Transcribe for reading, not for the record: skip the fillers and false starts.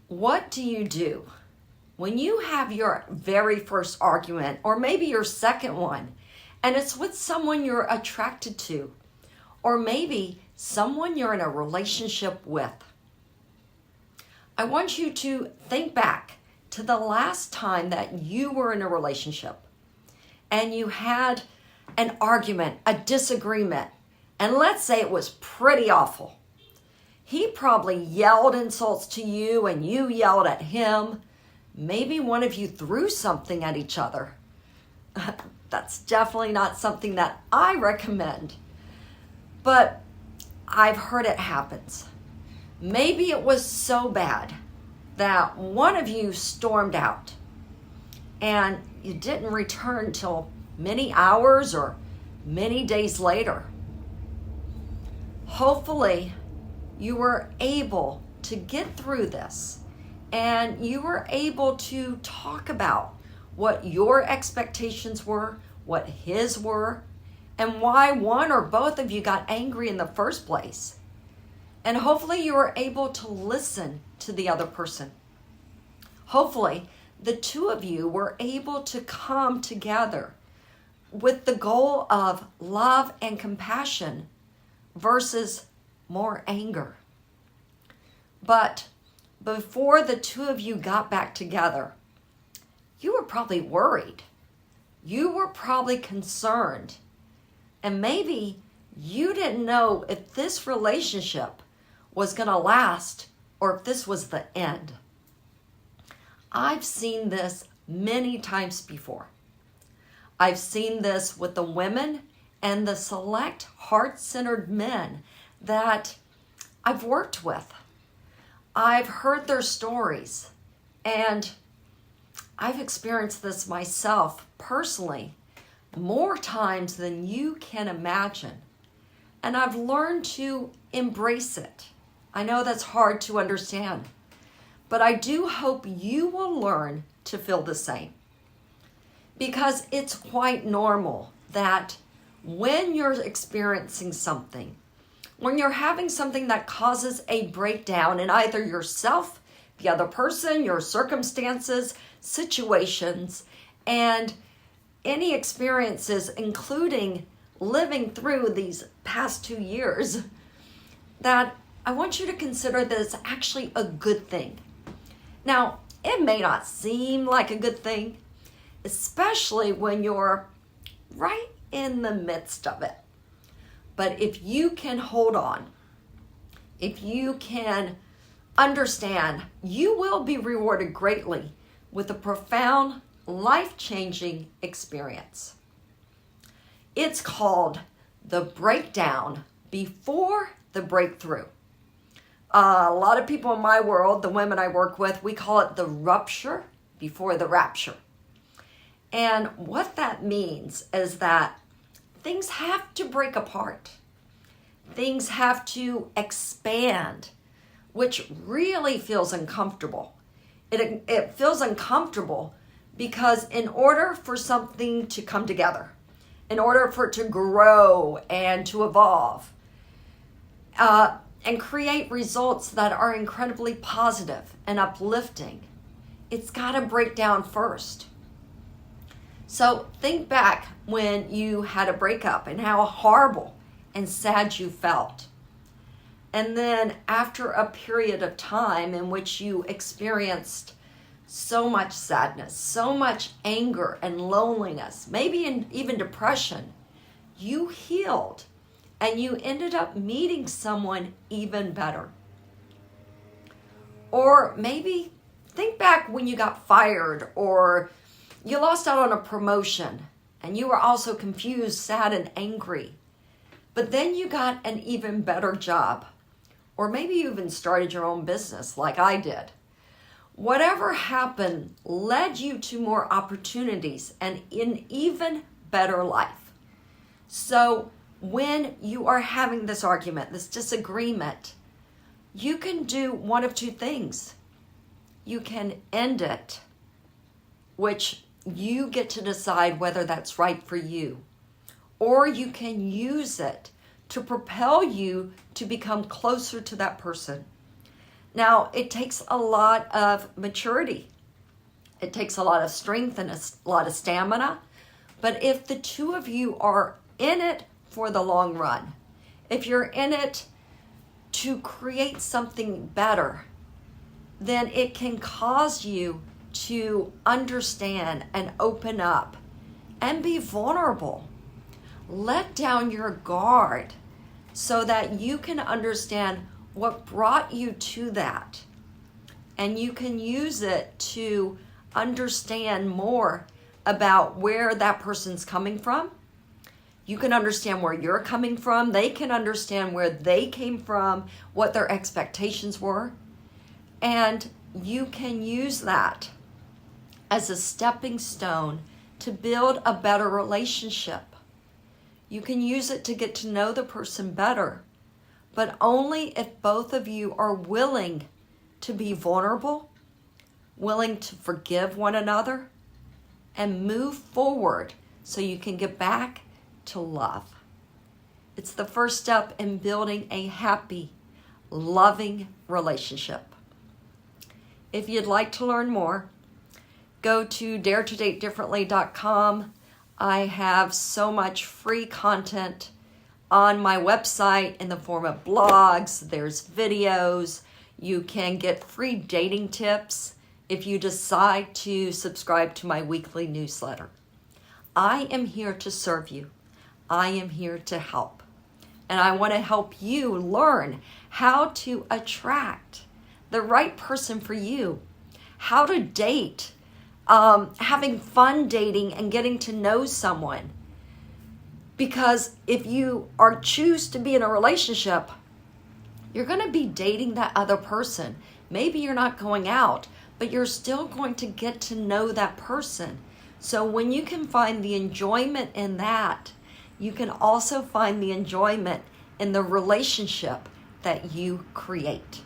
What do you do when you have your very first argument, or maybe your second one, and it's with someone you're attracted to, or maybe someone you're in a relationship with? I want you to think back to the last time that you were in a relationship and you had an argument, a disagreement, and let's say it was pretty awful. He probably yelled insults to you and you yelled at him. Maybe one of you threw something at each other. That's definitely not something that I recommend, but I've heard it happens. Maybe it was so bad that one of you stormed out and you didn't return till many hours or many days later. Hopefully, you were able to get through this and you were able to talk about what your expectations were, what his were, and why one or both of you got angry in the first place. And hopefully you were able to listen to the other person. Hopefully the two of you were able to come together with the goal of love and compassion versus more anger. But before the two of you got back together, you were probably worried. You were probably concerned. And maybe you didn't know if this relationship was going to last or if this was the end. I've seen this many times before. I've seen this with the women and the select heart-centered men that I've worked with. I've heard their stories, and I've experienced this myself personally more times than you can imagine. And I've learned to embrace it. I know that's hard to understand, but I do hope you will learn to feel the same. Because it's quite normal that when you're experiencing something, when you're having something that causes a breakdown in either yourself, the other person, your circumstances, situations, and any experiences, including living through these past 2 years, that I want you to consider that it's actually a good thing. Now, it may not seem like a good thing, especially when you're right in the midst of it. But if you can hold on, if you can understand, you will be rewarded greatly with a profound, life-changing experience. It's called the breakdown before the breakthrough. A lot of people in my world, the women I work with, we call it the rupture before the rapture. And what that means is that things have to break apart. Things have to expand, which really feels uncomfortable. It feels uncomfortable because in order for something to come together, in order for it to grow and to evolve, and create results that are incredibly positive and uplifting, it's got to break down first. So think back when you had a breakup and how horrible and sad you felt. And then after a period of time in which you experienced so much sadness, so much anger and loneliness, maybe even depression, you healed and you ended up meeting someone even better. Or maybe think back when you got fired or you lost out on a promotion and you were also confused, sad, and angry. But then you got an even better job. Or maybe you even started your own business like I did. Whatever happened led you to more opportunities and an even better life. So when you are having this argument, this disagreement, you can do one of two things. You can end it, which you get to decide whether that's right for you. Or you can use it to propel you to become closer to that person. Now, it takes a lot of maturity. It takes a lot of strength and a lot of stamina. But if the two of you are in it for the long run, if you're in it to create something better, then it can cause you to understand and open up and be vulnerable. Let down your guard so that you can understand what brought you to that. And you can use it to understand more about where that person's coming from. You can understand where you're coming from. They can understand where they came from, what their expectations were. And you can use that as a stepping stone to build a better relationship. You can use it to get to know the person better, but only if both of you are willing to be vulnerable, willing to forgive one another, and move forward so you can get back to love. It's the first step in building a happy, loving relationship. If you'd like to learn more, go to daretodatedifferently.com. I have so much free content on my website in the form of blogs. There's videos. You can get free dating tips if you decide to subscribe to my weekly newsletter. I am here to serve you. I am here to help. And I want to help you learn how to attract the right person for you, how to date, having fun dating and getting to know someone. Because if you choose to be in a relationship, you're going to be dating that other person. Maybe you're not going out, but you're still going to get to know that person. So when you can find the enjoyment in that, you can also find the enjoyment in the relationship that you create.